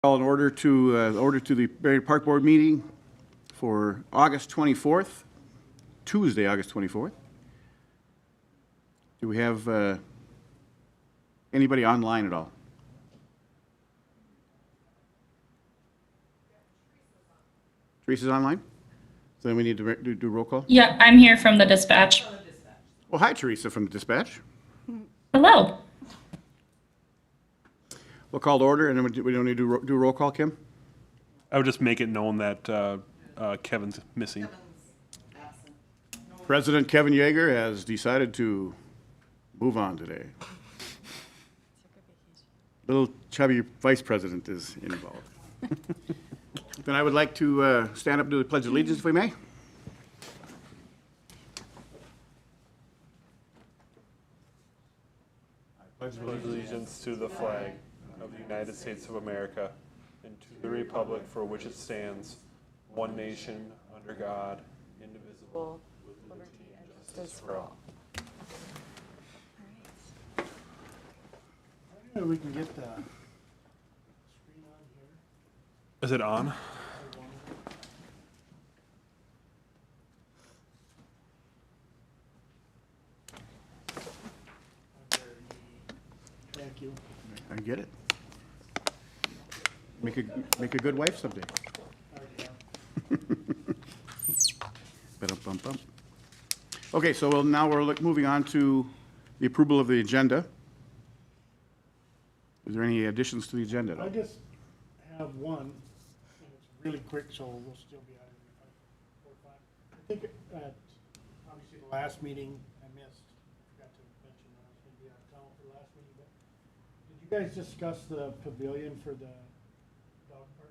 Call an order to the Brainerd Park Board meeting for August 24th, Tuesday, August 24th. Do we have anybody online at all? Teresa's online? So then we need to do roll call? Yeah, I'm here from the dispatch. Well, hi, Teresa from the dispatch. Hello. We'll call to order, and then we don't need to do roll call, Kim? I would just make it known that Kevin's missing. President Kevin Yeager has decided to move on today. Little chubby vice president is involved. Then I would like to stand up and do the Pledge of Allegiance, if we may. I pledge allegiance to the flag of the United States of America and to the republic for which it stands, one nation, under God, indivisible, with liberty and justice for all. Maybe we can get the screen on here. Is it on? Thank you. I get it. Make a good wife someday. Ba-dum-bum-bum. Okay, so now we're moving on to the approval of the agenda. Is there any additions to the agenda? at all? I just have one, and it's really quick, so we'll still be out of here by 4 or 5. I think at, obviously, the last meeting I missed, forgot to mention that I was gonna be out of town for the last meeting, but did you guys discuss the pavilion for the dog park?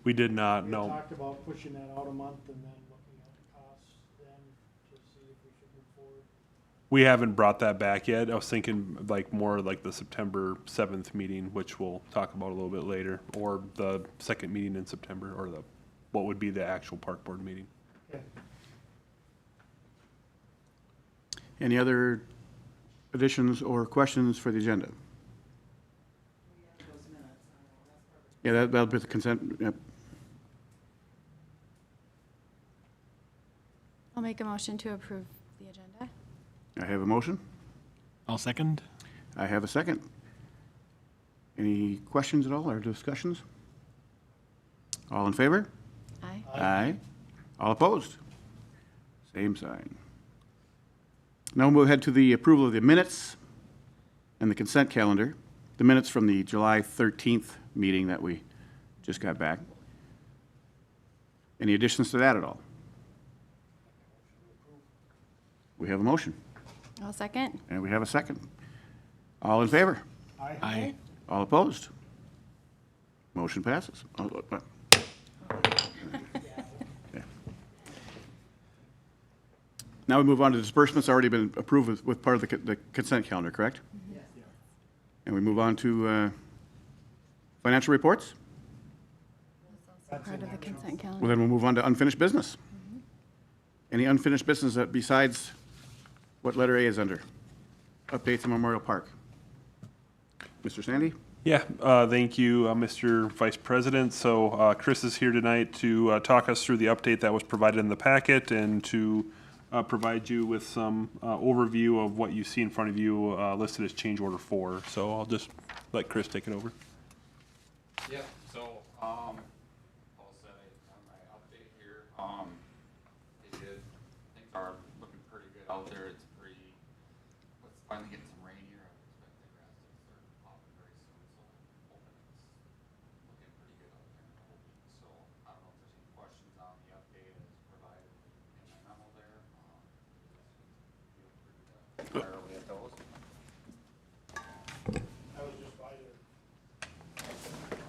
We did not, We no. talked about pushing that out a month and then looking at the costs then to see if we should move forward. We haven't brought that back yet. I was thinking like more like the September 7th meeting, which we'll talk about a little bit later, or the second meeting in September, or what would be the actual park board meeting. Okay. Any other additions or questions for the agenda? Yeah, that'll be the consent, yep. I'll make a motion to approve the agenda. I have a motion. I'll second. I have a second. Any questions at all or discussions? All in favor? Aye. Aye. All opposed? Same sign. Now we'll move ahead to the approval of the minutes and the consent calendar. The minutes from the July 13th meeting that we just got back. Any additions to that at all? We have a motion, I'll second. and we have a second. All in favor? Aye. All opposed? Motion passes. Okay. Now we move on to disbursements already been approved with part of the consent calendar, correct? Yes. And we move on to financial reports? Part of the consent Well, calendar. then we'll move on to unfinished business. Any unfinished business that besides what letter A is under? Updates in Memorial Park. Mr. Sandy? Yeah, thank you, Mr. Vice President. So Chris is here tonight to talk us through the update that was provided in the packet and to provide you with some overview of what you see in front of you listed as change order 4. So I'll just let Chris take it over. Yep, so, Paul said on my update here, things are looking pretty good out there. It's let's finally get some rain here. I expect the grass to start popping very soon, so I'm hoping it's looking pretty good out there. So, I don't know if there's any questions on the update as provided in my memo there. Feel free to fire away at those. I was just by there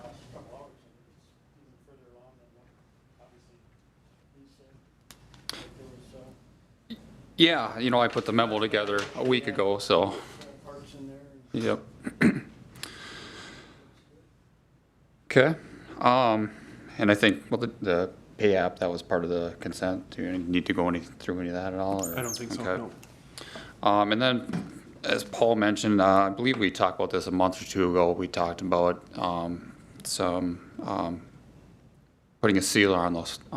last couple hours, and it's even further along than what obviously he said. There was, Yeah, I put the memo together a week ago, so, parts in there. And yep. Okay, and I think, well, the pay app, that was part of the consent. Do you need to go through any of that at all? Or? I don't think so, Okay. no. And then, as Paul mentioned, I believe we talked about this a month or two ago. We talked about putting a sealer on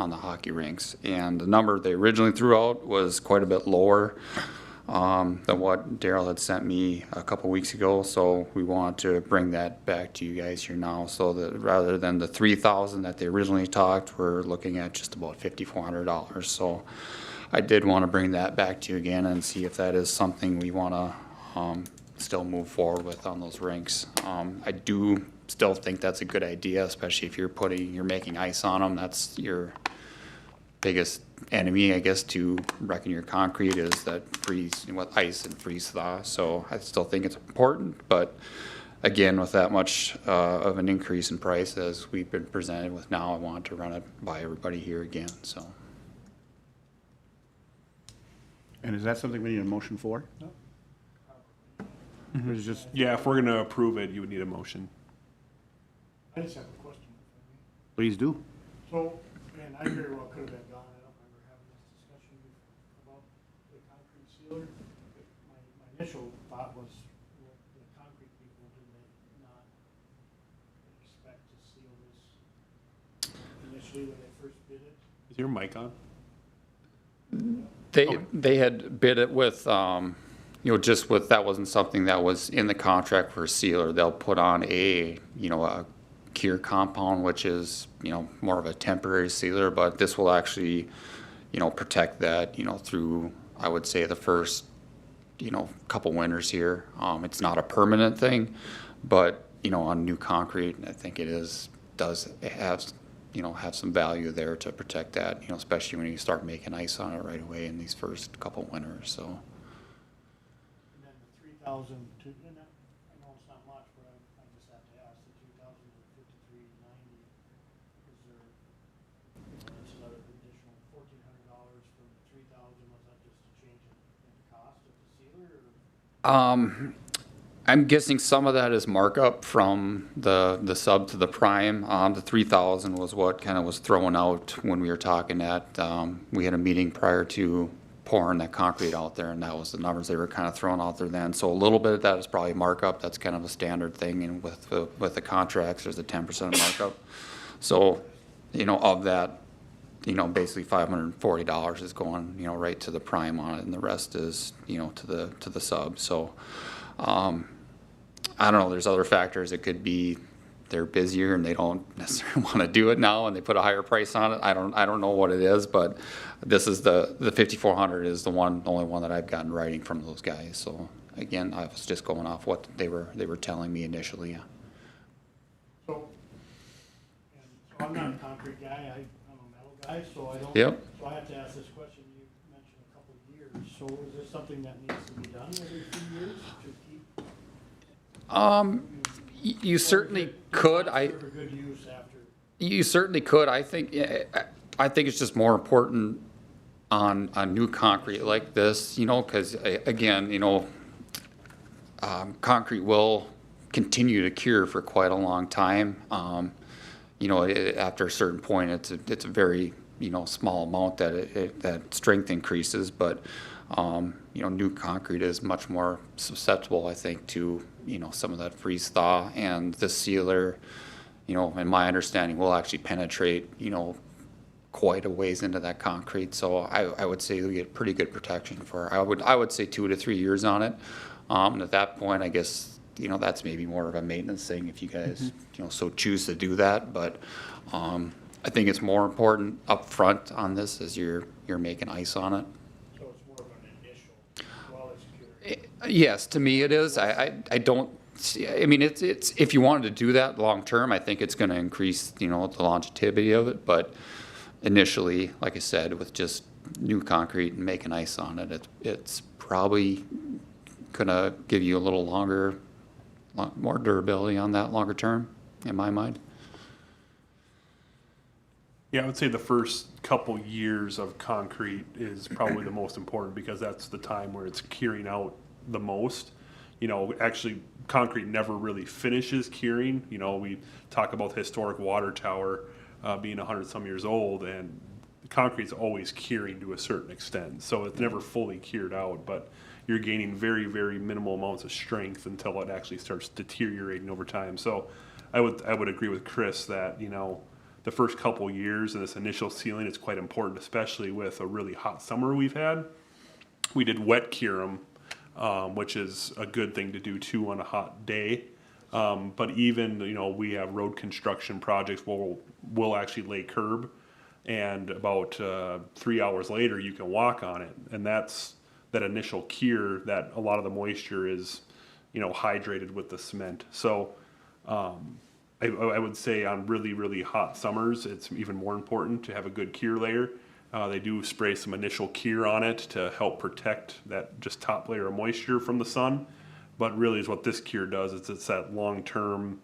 the hockey rinks. And the number they originally threw out was quite a bit lower than what Daryl had sent me a couple weeks ago. So we want to bring that back to you guys here now. So that rather than the $3,000 that they originally talked, we're looking at just about $5,400. So I did want to bring that back to you again and see if that is something we want to still move forward with on those rinks. I do still think that's a good idea, especially if you're making ice on them. That's your biggest enemy, I guess, to wrecking your concrete is that freeze with ice and freeze thaw. So I still think it's important, but again, with that much of an increase in price as we've been presented with now, I want to run it by everybody here again. So. And is that something we need a motion for? No. Or is it just, Yeah, if we're gonna approve it, you would need a motion. I just have a question. please do. So, and I very well could have been gone, I don't remember having this discussion about the concrete sealer. My initial thought was, well, the concrete people, did they not expect to seal this initially when they first bid it? Is your mic on? They had bid it with, just with, that wasn't something that was in the contract for a sealer. They'll put on a cure compound, which is, more of a temporary sealer, but this will actually, protect that, through, I would say, the first, couple winters here. It's not a permanent thing, but, on new concrete, I think does have some value there to protect that, especially when you start making ice on it right away in these first couple winters, so. And then the 3,000 to, and I know it's not much, but I just have to ask, the 2,000 to 5,390, is there, that's another additional $1,400 from the 3,000, was that just a change in the cost of the sealer, or? I'm guessing some of that is markup from the sub to the prime. The 3,000 was what kind of was thrown out when we were talking at, we had a meeting prior to pouring that concrete out there, and that was the numbers they were kind of throwing out there then. So a little bit of that is probably markup. That's kind of a standard thing, and with the contracts, there's a 10% markup. So, of that, basically $540 is going, right to the prime on it, and the rest is, to the sub. So, I don't know, there's other factors. It could be they're busier and they don't necessarily want to do it now and they put a higher price on it. I don't know what it is, but this is the 5,400 is the only one that I've gotten writing from those guys. So again, I was just going off what they were telling me initially. So, I'm not a concrete guy, I'm a metal guy, so I don't. Yep. So I have to ask this question, you mentioned a couple of years, so is this something that needs to be done every few years to keep? You certainly could. For good use after. You certainly could. I think it's just more important on new concrete like this, because again, concrete will continue to cure for quite a long time. After a certain point, it's a very small amount that strength increases, but new concrete is much more susceptible, I think, to some of that freeze thaw, and the sealer, in my understanding, will actually penetrate quite a ways into that concrete. So I would say we get pretty good protection for, I would say 2 to 3 years on it. And at that point, I guess that's maybe more of a maintenance thing if you guys so choose to do that. But I think it's more important up front on this as you're making ice on it. So it's more of an initial while it's cured. Yes, to me it is. I don't see, I mean, it's if you wanted to do that long term, I think it's going to increase, the longevity of it. But initially, like I said, with just new concrete and making ice on it, it's probably going to give you a little more durability on that longer term, in my mind. Yeah, I would say the first couple years of concrete is probably the most important because that's the time where it's curing out the most. Actually, concrete never really finishes curing. We talk about the historic water tower being 100-some years old, and concrete's always curing to a certain extent. So it's never fully cured out, but you're gaining very, very minimal amounts of strength until it actually starts deteriorating over time. So I would agree with Chris that, the first couple years and this initial sealing is quite important, especially with a really hot summer we've had. We did wet cure them, which is a good thing to do too on a hot day. But even, we have road construction projects where we'll actually lay curb, and about 3 hours later you can walk on it. And that's that initial cure that a lot of the moisture is, hydrated with the cement. So I would say on really, really hot summers, it's even more important to have a good cure layer. They do spray some initial cure on it to help protect that just top layer of moisture from the sun. But really is what this cure does, is it's that long-term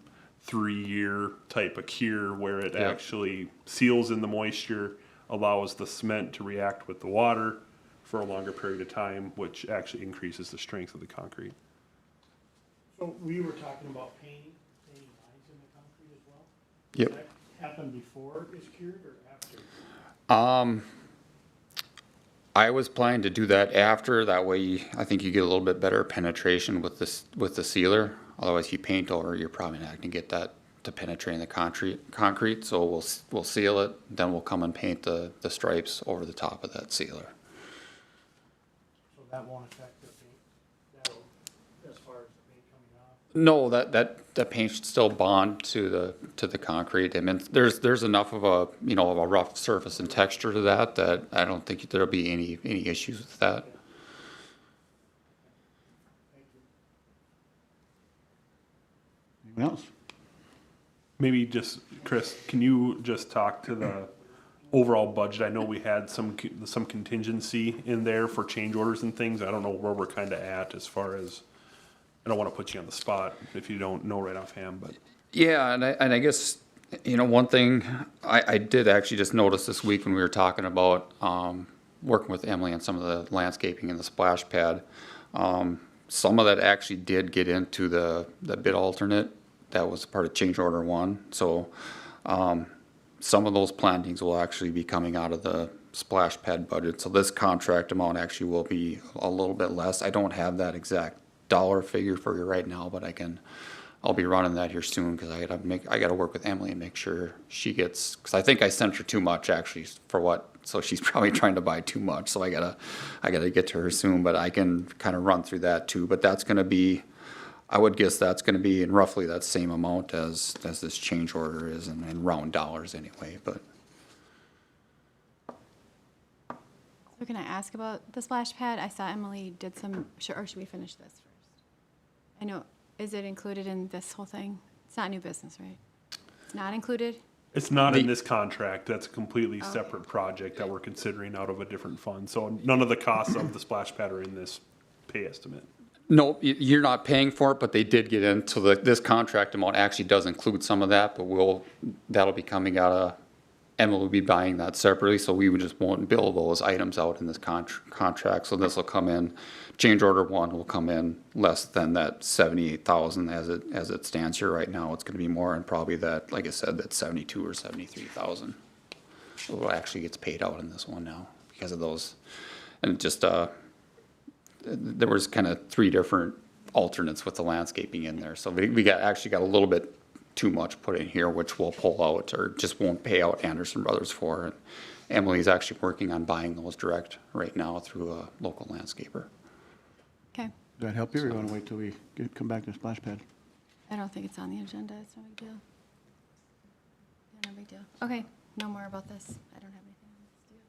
3-year type of cure where it actually seals in the moisture, allows the cement to react with the water for a longer period of time, which actually increases the strength of the concrete. So we were talking about painting lines in the concrete as well? Yep. Does that happen before it's cured or after? I was planning to do that after, that way I think you get a little bit better penetration with the sealer. Otherwise, if you paint over, you're probably not gonna get that to penetrate in the concrete. So we'll seal it, then we'll come and paint the stripes over the top of that sealer. So that won't affect the paint, as far as the paint coming off? No, that paint should still bond to the concrete. I mean, there's enough of a, of a rough surface and texture to that I don't think there'll be any issues with that. Anyone else? Maybe just, Chris, can you just talk to the overall budget? I know we had some contingency in there for change orders and things. I don't know where we're kind of at as far as, I don't want to put you on the spot if you don't know right offhand, but. Yeah, and I guess, one thing I did actually just notice this week when we were talking about working with Emily on some of the landscaping and the splash pad, some of that actually did get into the bid alternate. That was part of change order 1. So some of those plantings will actually be coming out of the splash pad budget. So this contract amount actually will be a little bit less. I don't have that exact dollar figure for you right now, but I'll be running that here soon, because I gotta work with Emily and make sure she gets, because I think I sent her too much actually so she's probably trying to buy too much. So I gotta get to her soon, but I can kind of run through that too. But that's gonna be, I would guess that's gonna be in roughly that same amount as this change order is, in round dollars anyway, but. So can I ask about the splash pad? I saw Emily did some, or should we finish this first? I know, is it included in this whole thing? It's not new business, right? It's not included? It's not in this contract. That's a completely separate project that we're considering out of a different fund. So none of the costs of the splash pad are in this pay estimate. No, you're not paying for it, but they did get into this contract amount actually does include some of that, but that'll be coming out of, Emma will be buying that separately, so we would just won't bill those items out in this contract. So this will come in, change order 1 will come in less than that 78,000 as it stands here right now. It's gonna be more, and probably that, like I said, that 72 or 73,000. So it actually gets paid out in this one now because of those, and just there was kind of 3 different alternates with the landscaping in there. So we actually got a little bit too much put in here, which we'll pull out or just won't pay out Anderson Brothers for. And Emily's actually working on buying those direct right now through a local landscaper. Okay. Does that help you, or you want to wait till we come back to the splash pad? I don't think it's on the agenda. It's no big deal. Yeah, no big deal. Okay, no more about this. I don't have anything else to do.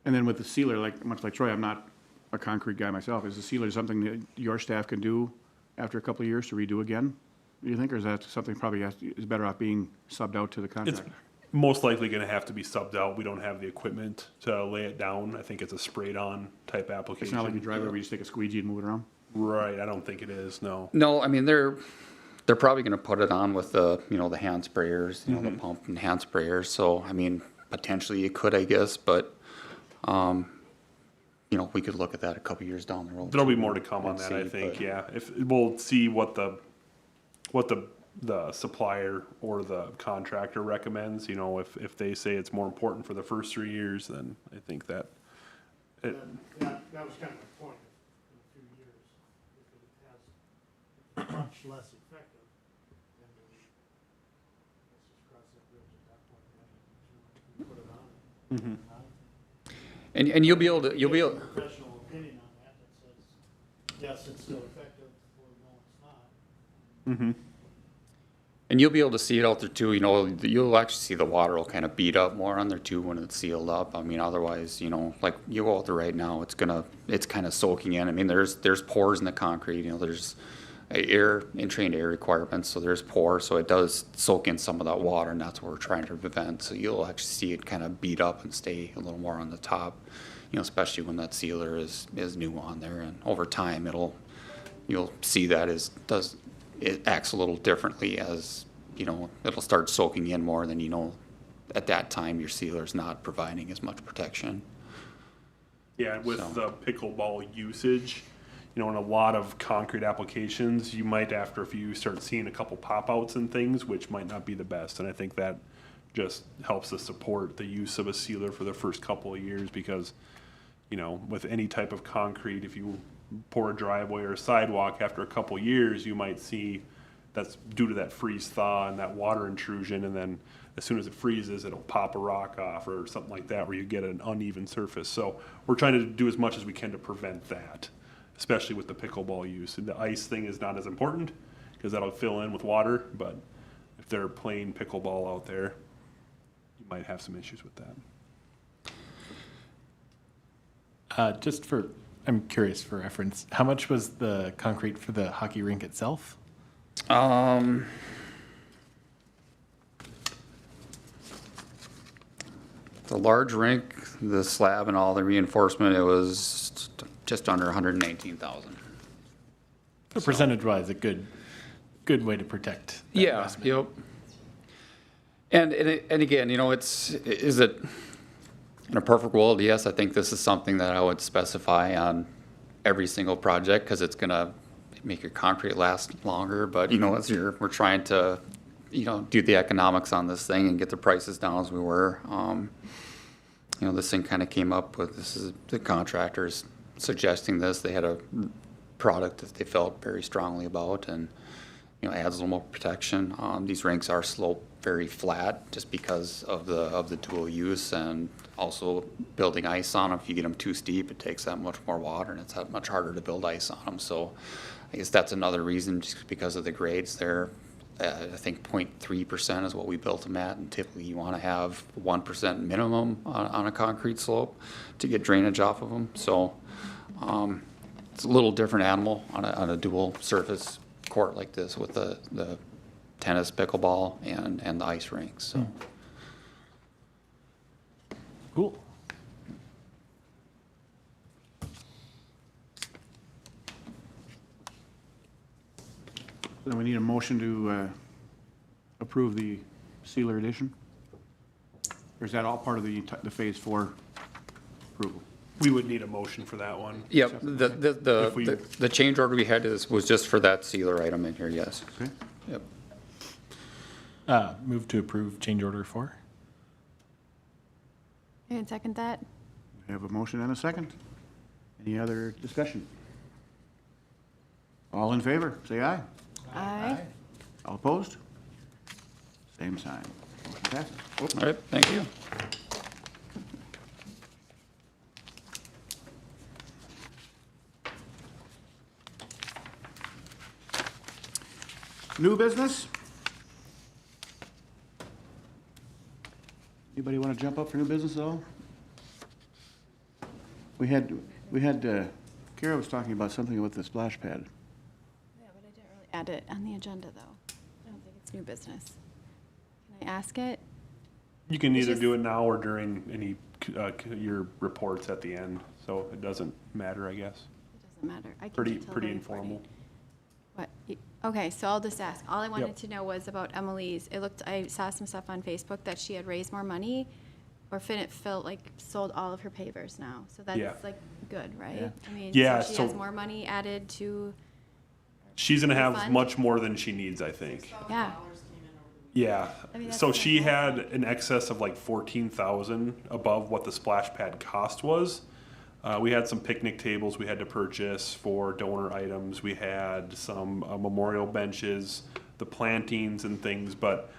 And then with the sealer, much like Troy, I'm not a concrete guy myself. Is the sealer something that your staff can do after a couple of years to redo again, do you think, or is that something probably is better off being subbed out to the It's contractor? most likely going to have to be subbed out. We don't have the equipment to lay it down. I think it's a sprayed on type application. It's not like you drive over, you just take a squeegee and move it around? Right. I don't think it is. No. No, I mean, they're probably gonna put it on with the, the hand sprayers, the pump and hand sprayers. So, I mean, potentially you could, I guess, but, we could look at that a couple years down the road. There'll be more to come on and that, I see, think, but- yeah. If, we'll see what the supplier or the contractor recommends, if they say it's more important for the first 3 years, then I think that it, That was kind of my point, in a few years, if it has much less effective, then do we And you'll be able to, Professional opinion on that that says, yes, it's still effective, or no, it's not. and you'll be able to see it out there too, you know, you'll actually see the water will kind of beat up more on there too when it's sealed up. I mean, otherwise, you know, like you go out there right now, it's kind of soaking in. I mean, there's pores in the concrete, you know, there's entrained air requirements, so there's pores, so it does soak in some of that water, and that's what we're trying to prevent. So you'll actually see it kind of beat up and stay a little more on the top, you know, especially when that sealer is new on there, and over time you'll see that it acts a little differently as, you know, it'll start soaking in more than, you know, at that time your sealer's not providing as much protection. Yeah, with So- the pickleball usage, you know, in a lot of concrete applications, you might, after a few, start seeing a couple pop-outs and things, which might not be the best. And I think that just helps to support the use of a sealer for the first couple of years because, you know, with any type of concrete, if you pour a driveway or a sidewalk, after a couple of years, you might see that's due to that freeze thaw and that water intrusion. And then as soon as it freezes, it'll pop a rock off or something like that where you get an uneven surface. So we're trying to do as much as we can to prevent that, especially with the pickleball use. And the ice thing is not as important because that'll fill in with water, but if they're playing pickleball out there, you might have some issues with that. I'm curious for reference, how much was the concrete for the hockey rink itself? The large rink, the slab and all the reinforcement, it was just under 119,000. So percentage-wise, a good way to protect that Yeah, investment. yep. And again, you know, is it, in a perfect world, yes, I think this is something that I would specify on every single project because it's gonna make your concrete last longer, but you know, we're trying to, you know, do the economics on this thing and get the prices down as we were. You know, this thing kind of came up with, this is the contractors suggesting this. They had a product that they felt very strongly about and, you know, adds a little more protection. These rinks are sloped very flat just because of the dual use and also building ice on them. If you get them too steep, it takes that much more water and it's that much harder to build ice on them. So I guess that's another reason, just because of the grades there. I think 0.3% is what we built them at, and typically you want to have 1% minimum on a concrete slope to get drainage off of them. So it's a little different animal on a dual surface court like this with the tennis, pickleball, and the ice rinks. So. Cool. Then we need a motion to approve the sealer addition? Or is that all part of the Phase 4 approval? We would need a motion for that one. Yep, If we- the change order we had was just for that sealer item in here, yes. Okay. Yep. Move to approve change order 4. I can second that. We have a motion and a second. Any other discussion? All in favor, say aye. Aye. All opposed? Same sign. Motion passes. Oh, All right, thank you. New business? Anybody want to jump up for new business at all? We had, Kara was talking about something with the splash pad. Yeah, but I didn't really add it on the agenda, though. I don't think it's new business. Can I ask it? You can It's either just- do it now or during any, your reports at the end, so it doesn't matter, I guess. It doesn't matter. I can Pretty, do till pretty the informal. recording. What? Okay, so I'll just ask. All I wanted Yep. to know was about Emily's. I saw some stuff on Facebook that she had raised more money, or felt like sold all of her pavers now. So Yeah. that's like good, right? Yeah. I mean, Yeah, so she has so- more money added to, She's gonna have Fund? much more than she needs, I think. yeah. Yeah, I mean, that's so she had fantastic. an excess of like 14,000 above what the splash pad cost was. We had some picnic tables we had to purchase for donor items. We had some memorial benches, the plantings and things, but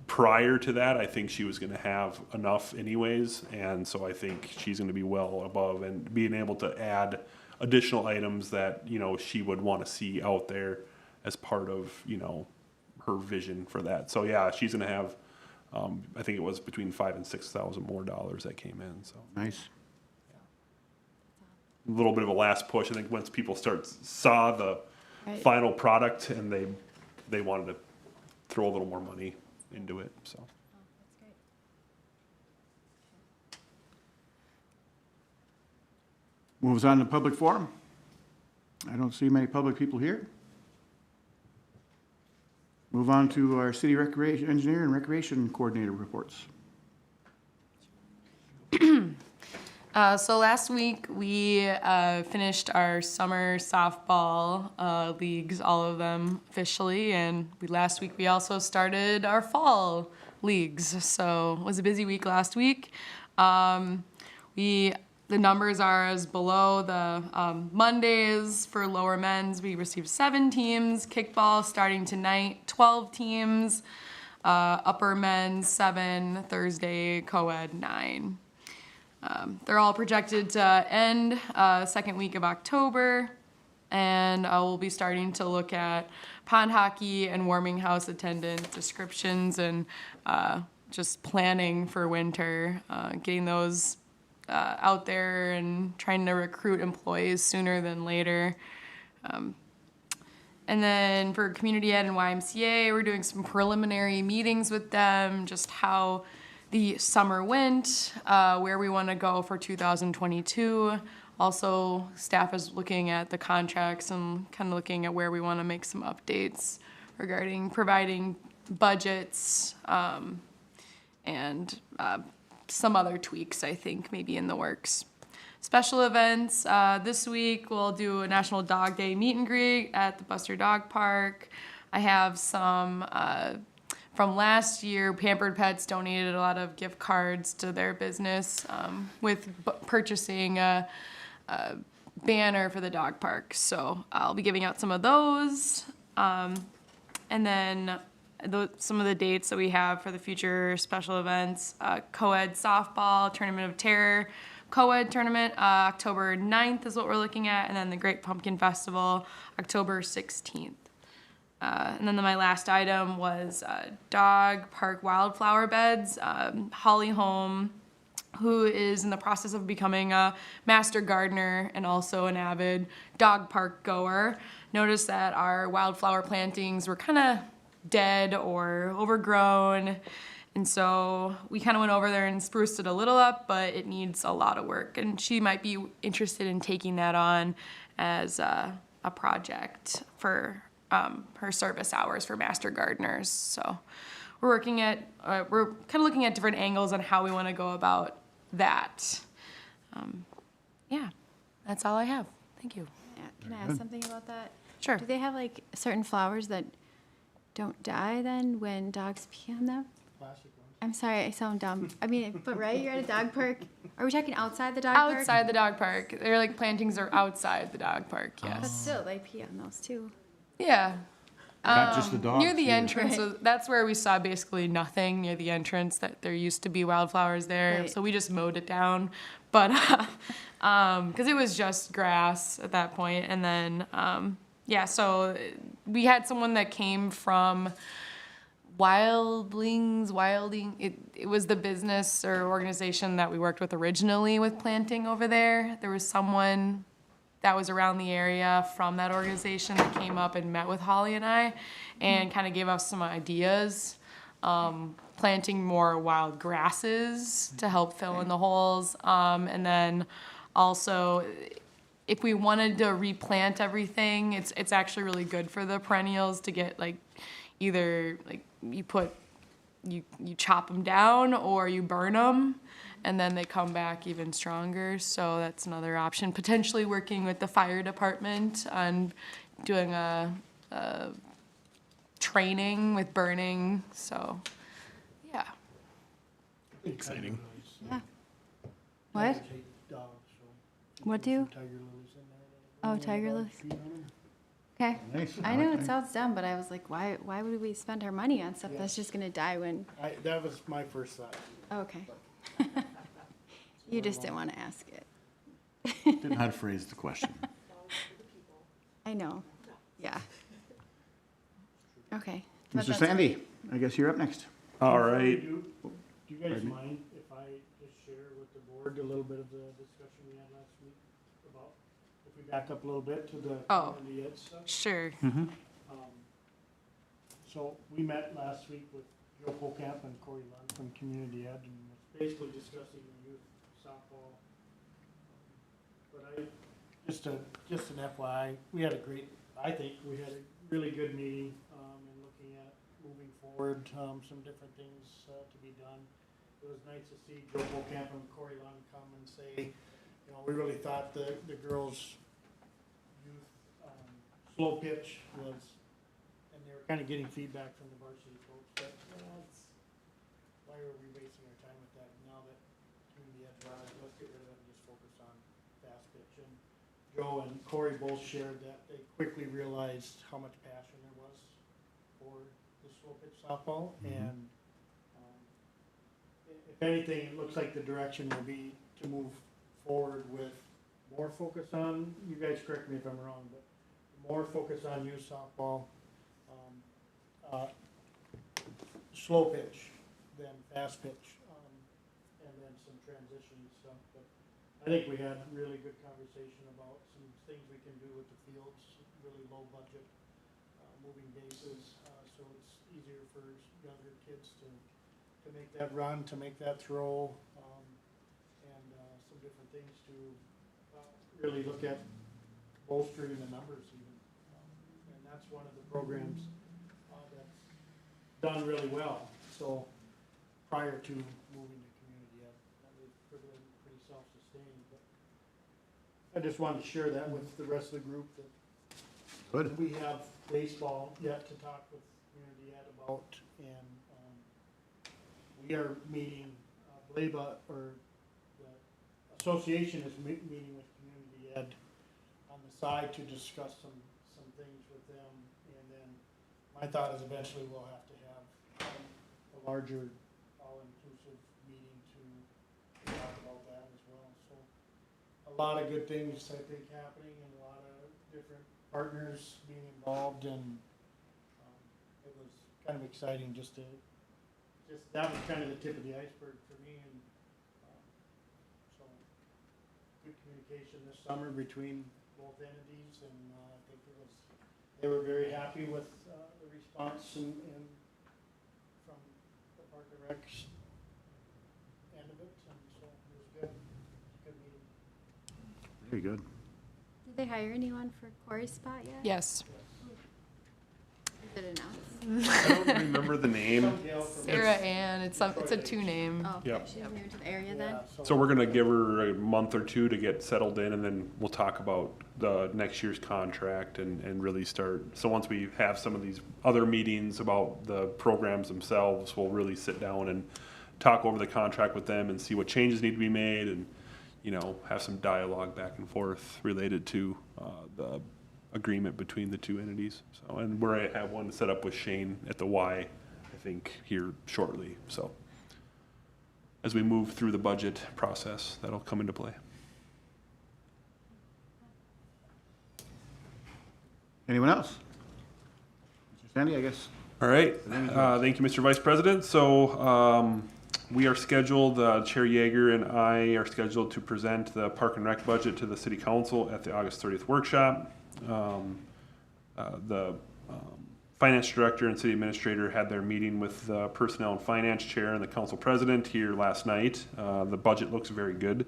prior to that, I think she was gonna have enough anyways, and so I think she's gonna be well above and being able to add additional items that, you know, she would wanna see out there as part of, you know, her vision for that. So yeah, she's gonna have, I think it was between $5,000 and $6,000 more dollars that came in, so. Nice. A little bit of a last push, I think once people saw the Right. final product and they wanted to throw a little more money into it, so. Moves on to public forum. I don't see many public people here. Move on to our city recreation engineer and recreation coordinator reports. So last week we finished our summer softball leagues, all of them officially, and last week we also started our fall leagues. So it was a busy week last week. The numbers are as below. The Mondays for lower men's, we received 7 teams. Kickball starting tonight, 12 teams. Upper men's 7. Thursday co-ed 9. They're all projected to end second week of October, and we'll be starting to look at pond hockey and warming house attendance descriptions and just planning for winter, getting those out there and trying to recruit employees sooner than later. And then for community ed and YMCA, we're doing some preliminary meetings with them, just how the summer went, where we want to go for 2022. Also, staff is looking at the contracts and kind of looking at where we want to make some updates regarding providing budgets and some other tweaks, I think, maybe in the works. Special events, this week we'll do a National Dog Day meet and greet at the Buster Dog Park. I have some from last year. Pampered Pets donated a lot of gift cards to their business with purchasing a banner for the dog park. So I'll be giving out some of those. And then some of the dates that we have for the future special events. Co-ed softball, Tournament of Terror, co-ed tournament, October 9th is what we're looking at. And then the Great Pumpkin Festival, October 16th. And then my last item was dog park wildflower beds. Holly Holm, who is in the process of becoming a master gardener and also an avid dog park goer, noticed that our wildflower plantings were kind of dead or overgrown. And so we kind of went over there and spruced it a little up, but it needs a lot of work. And she might be interested in taking that on as a project for her service hours for master gardeners. So we're working at, we're kind of looking at different angles on how we want to go about that. Yeah, that's all I have. Thank you. Yeah, can I ask something about that? Sure. Do they have like certain flowers that don't die then when dogs pee on them? Plastic ones. I'm sorry, I sound dumb. I mean, but right, you're at a dog park. Are we talking outside the dog park? Outside the dog park. They're like plantings are outside the dog park, But yes. still, they pee on those too. Yeah. Not just the dogs. Near the either. entrance, so that's where we saw basically nothing near the entrance, that there used to be wildflowers there. Right. So we just mowed it down. But, because it was just grass at that point. And then, yeah, so we had someone that came from Wilding, it was the business or organization that we worked with originally with planting over there. There was someone that was around the area from that organization that came up and met with Holly and I and kind of gave us some ideas. Planting more wild grasses to help fill in the holes. And then also, if we wanted to replant everything, it's actually really good for the perennials to get like either like you chop them down or you burn them, and then they come back even stronger. So that's another option. Potentially working with the fire department on doing a training with burning. So, yeah. Exciting. Yeah. What? Tigers hate dogs, so What do? Tiger lilies in there. Oh, tiger lilies. Feed on 'em. Okay. Nice. I know it sounds dumb, but I was like, why would we spend our money on stuff that's just gonna die when, That was my first thought. okay. You just didn't want to ask it. Didn't know how to phrase the question. I know, yeah. Okay. Mr. but that's- Sandy, I guess you're up next. All right. Do you guys Pardon me? mind if I just share with the board a little bit of the discussion we had last week about, if we back up a little bit to the Oh. community ed stuff? Sure. So we met last week with Joe Polkamp and Corey Lund from Community Ed and was basically discussing the youth softball. But just an FYI, we had a great, I think we had a really good meeting, in looking at moving forward, some different things, to be done. It was nice to see Joe Polkamp and Corey Lund come and say, you know, we really thought the girls' youth, slow pitch was, and they were kind of getting feedback from the varsity folks that, why are we wasting our time with that now that community ed's around, let's get rid of it and just focus on fast pitch. And Joe and Corey both shared that they quickly realized how much passion there was for the slow pitch softball, and if anything, it looks like the direction will be to move forward with more focus on, you guys correct me if I'm wrong, but more focus on youth softball, slow pitch than fast pitch, and then some transition stuff. But I think we had a really good conversation about some things we can do with the fields, really low budget, moving bases, so it's easier for younger kids to make that run, to make that throw, and some different things to really look at bolstering the numbers even. And that's one of the programs that's done really well. So prior to moving to community ed, that was pretty self-sustained. But I just wanted to share that with the rest of the group that Good. we have baseball yet to talk with community ed about, and we are meeting, BLABA, or the association is meeting with community ed on the side to discuss some things with them, and then my thought is eventually we'll have to have a larger, all-inclusive meeting to talk about that as well. So a lot of good things, I think, happening, and a lot of different partners being involved, and it was kind of exciting just that was kind of the tip of the iceberg for me, and so good communication this summer between both entities, and I think they were very happy with the response and from the Park and Rec's end of it, and so it was good. Good meeting. Very good. Did they hire anyone for Corey's spot yet? Yes. Is it announced? I don't remember the name. Some gal from- Sarah Ann. It's a two name. Oh, okay. Yep. She's new to the area then? Yeah, So we're gonna give her a month or two to get settled in, and then we'll talk about the next year's contract and really start. So once we have some of these other meetings about the programs themselves, we'll really sit down and talk over the contract with them and see what changes need to be made, and, you know, have some dialogue back and forth related to the agreement between the two entities. So, and we're have one set up with Shane at the Y, I think, here shortly. So as we move through the budget process, that'll come into play. Anyone else? Mr. Sandy, I guess. All right, thank you, Mr. Vice President. So, we are scheduled, Chair Yeager and I are scheduled to present the Park and Rec budget to the City Council at the August 30th workshop. The Finance Director and City Administrator had their meeting with the Personnel and Finance Chair and the Council President here last night. The budget looks very good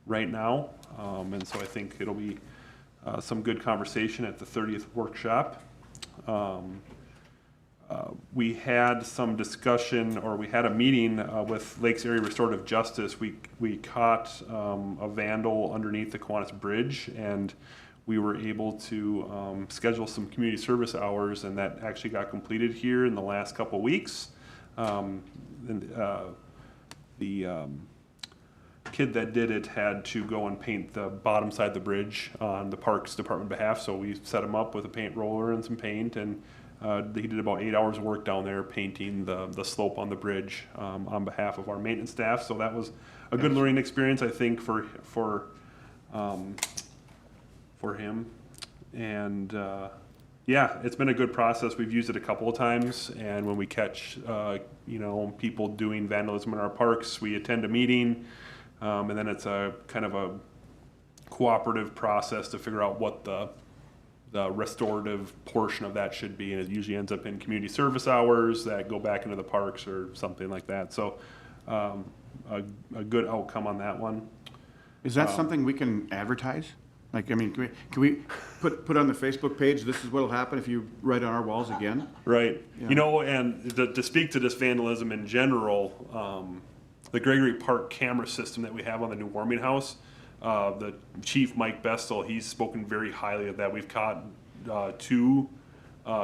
right now, and so I think it'll be some good conversation at the 30th workshop. We had some discussion, or we had a meeting with Lakes Area Restorative Justice. We caught a vandal underneath the Kiwanis Bridge, and we were able to schedule some community service hours, and that actually got completed here in the last couple of weeks. The kid that did it had to go and paint the bottom side of the bridge on the Parks Department behalf. So we set him up with a paint roller and some paint, and he did about 8 hours of work down there painting the slope on the bridge on behalf of our maintenance staff. So that was a good learning experience, I think, for him. And yeah, it's been a good process. We've used it a couple of times, and when we catch people doing vandalism in our parks, we attend a meeting, and then it's a kind of a cooperative process to figure out what the restorative portion of that should be, and it usually ends up in community service hours that go back into the parks or something like that. So a good outcome on that one. Is that something we can advertise? Like, I mean, can we put on the Facebook page, this is what'll happen if you write on our walls again? Right. Yeah. And to speak to this vandalism in general, the Gregory Park camera system that we have on the new warming house, the chief, Mike Bestel, he's spoken very highly of that. We've caught two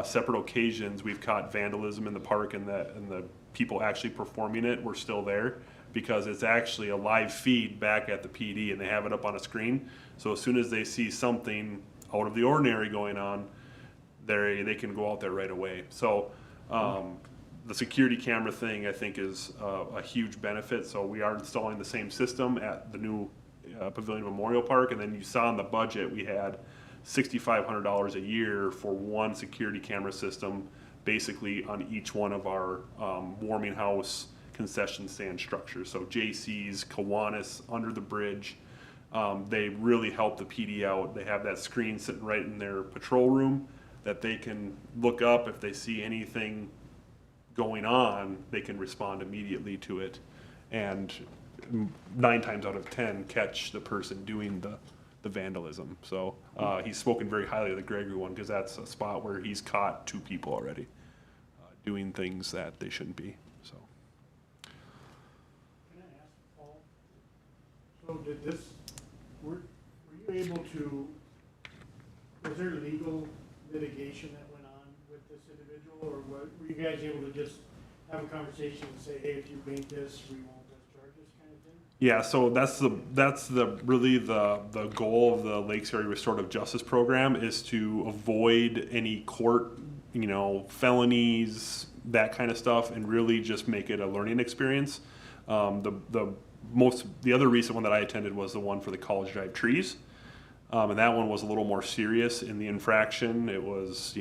separate occasions. We've caught vandalism in the park, and the people actually performing it were still there, because it's actually a live feed back at the PD, and they have it up on a screen. So as soon as they see something out of the ordinary going on, they can go out there right away. So the security camera thing, I think, is a huge benefit. So we are installing the same system at the new Pavilion Memorial Park, and then you saw in the budget we had $6,500 a year for one security camera system, basically on each one of our warming house concession stand structures. So JC's, Kiwanis, under the bridge, they really help the PD out. They have that screen sitting right in their patrol room that they can look up. If they see anything going on, they can respond immediately to it, and 9 times out of 10 catch the person doing the vandalism. So he's spoken very highly of the Gregory one, because that's a spot where he's caught 2 people already doing things that they shouldn't be. So. Can I ask, Paul? So did this, were you able to, was there legal litigation that went on with this individual, or were you guys able to just have a conversation and say, hey, if you paint this, we won't press charges, kind of thing? Yeah, so that's really the goal of the Lakes Area Restorative Justice Program, is to avoid any court, felonies, that kind of stuff, and really just make it a learning experience. The other recent one that I attended was the one for the College Drive trees, and that one was a little more serious in the infraction. It was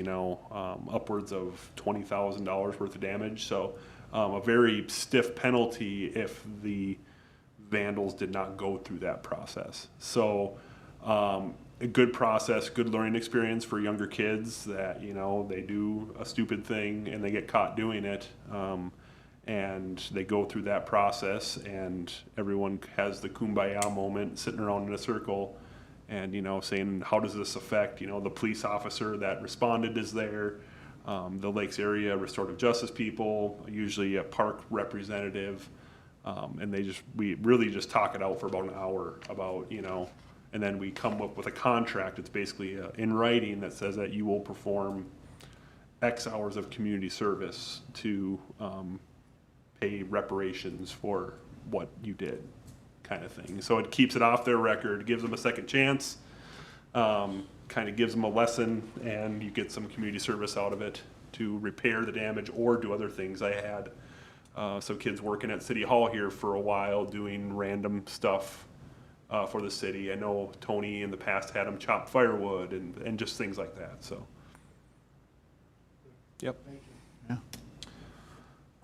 upwards of $20,000 worth of damage, so a very stiff penalty if the vandals did not go through that process. So a good process, good learning experience for younger kids that they do a stupid thing and they get caught doing it, and they go through that process, and everyone has the kumbaya moment, sitting around in a circle and saying, how does this affect the police officer that responded is there, the Lakes Area Restorative Justice people, usually a park representative, and we really just talk it out for about an hour about and then we come up with a contract. It's basically in writing that says that you will perform X hours of community service to pay reparations for what you did, kind of thing. So it keeps it off their record, gives them a second chance, kind of gives them a lesson, and you get some community service out of it to repair the damage or do other things. I had some kids working at City Hall here for a while doing random stuff for the city. I know Tony in the past had them chop firewood and just things like that. So, yep. Thank you.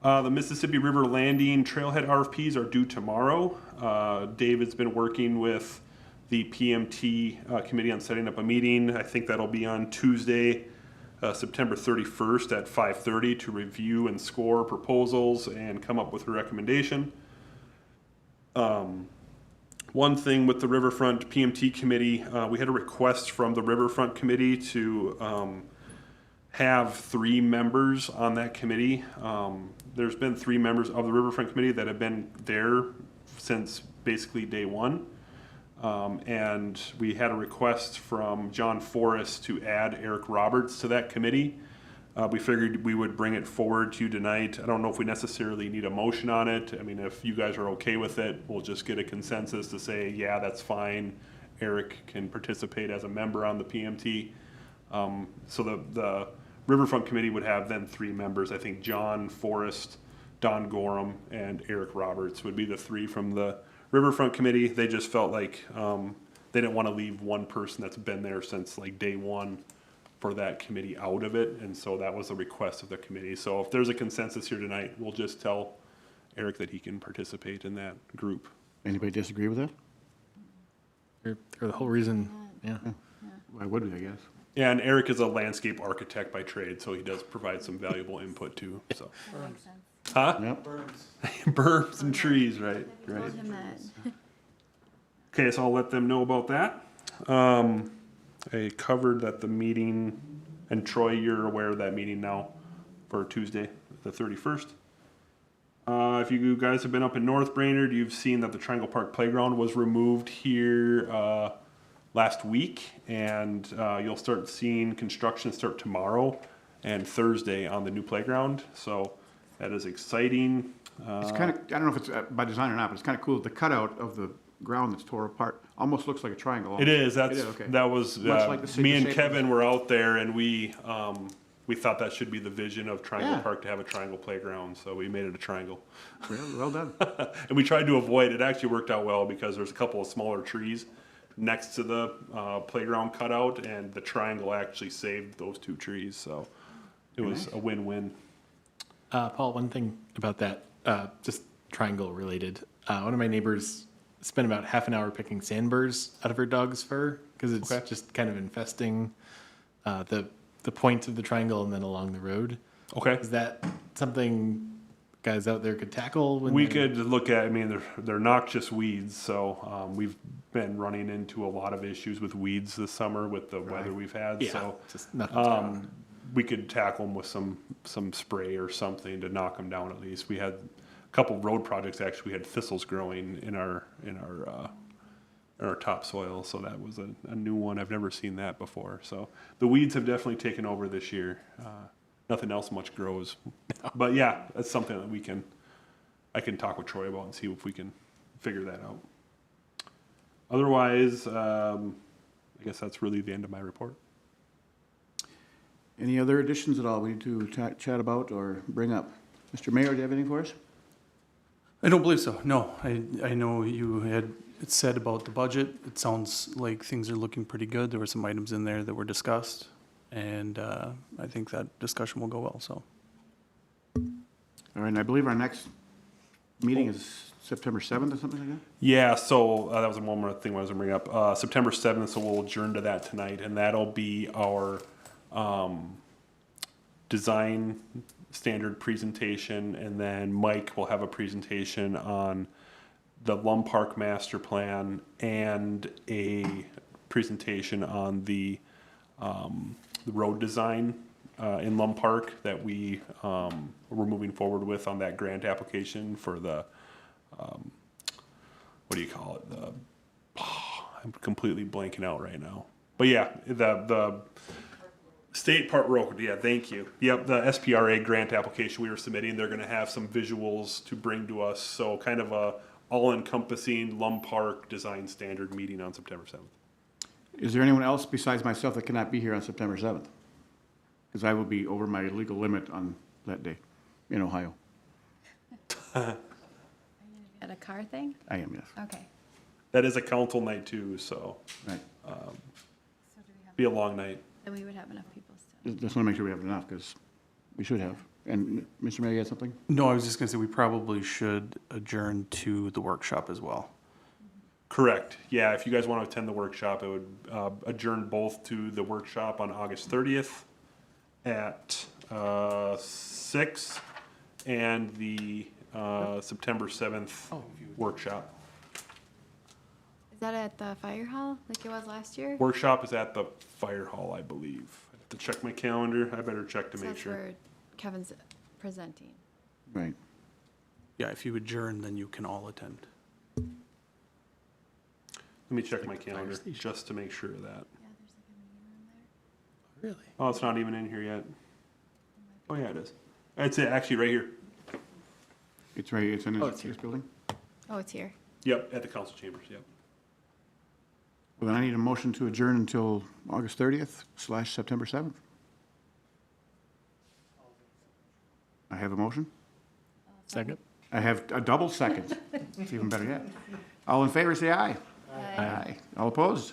Yeah. The Mississippi River Landing Trailhead RFPs are due tomorrow. David's been working with the PMT committee on setting up a meeting. I think that'll be on Tuesday, September 31st at 5:30 to review and score proposals and come up with a recommendation. One thing with the Riverfront PMT committee, we had a request from the Riverfront committee to have 3 members on that committee. There's been 3 members of the Riverfront committee that have been there since basically day one. And we had a request from John Forrest to add Eric Roberts to that committee. We figured we would bring it forward to you tonight. I don't know if we necessarily need a motion on it. I mean, if you guys are okay with it, we'll just get a consensus to say, yeah, that's fine. Eric can participate as a member on the PMT. So the Riverfront Committee would have then 3 members. I think John Forrest, Don Gorham, and Eric Roberts would be the 3 from the Riverfront Committee. They just felt like they didn't want to leave one person that's been there since like day one for that committee out of it, and so that was a request of the committee. So if there's a consensus here tonight, we'll just tell Eric that he can participate in that group. Anybody disagree with that? They're the whole reason, yeah. Why would we, I guess? Yeah, and Eric is a landscape architect by trade, so he does provide some valuable input too, so. That makes sense. Huh? Yep. Berms and trees, right, right. Told him that. Okay, so I'll let them know about that. I covered that the meeting, and Troy, you're aware of that meeting now for Tuesday, the 31st. If you guys have been up in North Brainerd, you've seen that the Triangle Park Playground was removed here last week, and you'll start seeing construction start tomorrow and Thursday on the new playground. So that is exciting. It's kind of, I don't know if it's by design or not, but it's kind of cool. The cutout of the ground that's tore apart almost looks like a triangle. It is. That's okay. that was Much like the me and shape Kevin were out there, and we thought that should be the vision of Triangle Yeah. Park, to have a triangle playground. So we made it a triangle, Well done. and we tried to avoid. It actually worked out well because there's a couple of smaller trees next to the playground cutout, and the triangle actually saved those 2 trees. So it was a win-win. Paul, one thing about that, just triangle related. One of my neighbors spent about half an hour picking sandburrs out of her dog's fur because it's Okay. just kind of infesting the point of the triangle and then along the road. Okay. Is that something guys out there could tackle? When We they're- could look at, I mean, they're noxious weeds, so we've been running into a lot of issues with weeds this summer with the weather we've had. Yeah, So just nothing. we could tackle them with some spray or something to knock them down at least. We had a couple road projects, actually, we had thistles growing in our topsoil, so that was a new one. I've never seen that before. So the weeds have definitely taken over this year. Nothing else much grows. But yeah, that's something that I can talk with Troy about and see if we can figure that out. Otherwise, I guess that's really the end of my report. Any other additions at all we need to chat about or bring up? Mr. Mayor, do you have anything for us? I don't believe so, no. I know you had said about the budget. It sounds like things are looking pretty good. There were some items in there that were discussed, and I think that discussion will go well, so. All right, and I believe our next meeting is September 7th or something like that? Yeah, so that was one more thing I was going to bring up. September 7th, so we'll adjourn to that tonight, and that'll be our design standard presentation, and then Mike will have a presentation on the Lum Park master plan and a presentation on the road design in Lum Park that we're moving forward with on that grant application for the what do you call it? I'm completely blanking out right now. But yeah, the State Park Road, yeah, thank you. Yep, the SPRA grant application we were submitting, they're gonna have some visuals to bring to us, so kind of a all-encompassing Lum Park design standard meeting on September 7th. Is there anyone else besides myself that cannot be here on September 7th? Because I will be over my legal limit on that day in Ohio. At a car thing? I am, yes. Okay. That is a council night too, so Right. So do we have, be a long night. then we would have enough people still. Just want to make sure we have enough, because we should have. And Mr. Mayor, you had something? No, I was just gonna say, we probably should adjourn to the workshop as well. Correct. Yeah, if you guys want to attend the workshop, it would adjourn both to the workshop on August 30th at 6 and the September 7th workshop. Is that at the fire hall like it was last year? Workshop is at the fire hall, I believe. I have to check my calendar. I better check to So make that's sure. where Kevin's presenting. Right. Yeah, if you adjourn, then you can all attend. Let me check my calendar just to make sure of that. Yeah, there's like a meeting room there. Really? Oh, it's not even in here yet. Oh, yeah, it is. It's actually right here. It's right, it's in Oh, this it's here. this building? Oh, it's here. Yep, at the council chambers, yep. Well, then I need a motion to adjourn until August 30th / September 7th. I have a motion? Second? I have a double second. It's even better yet. All in favor, say aye. Aye. All opposed?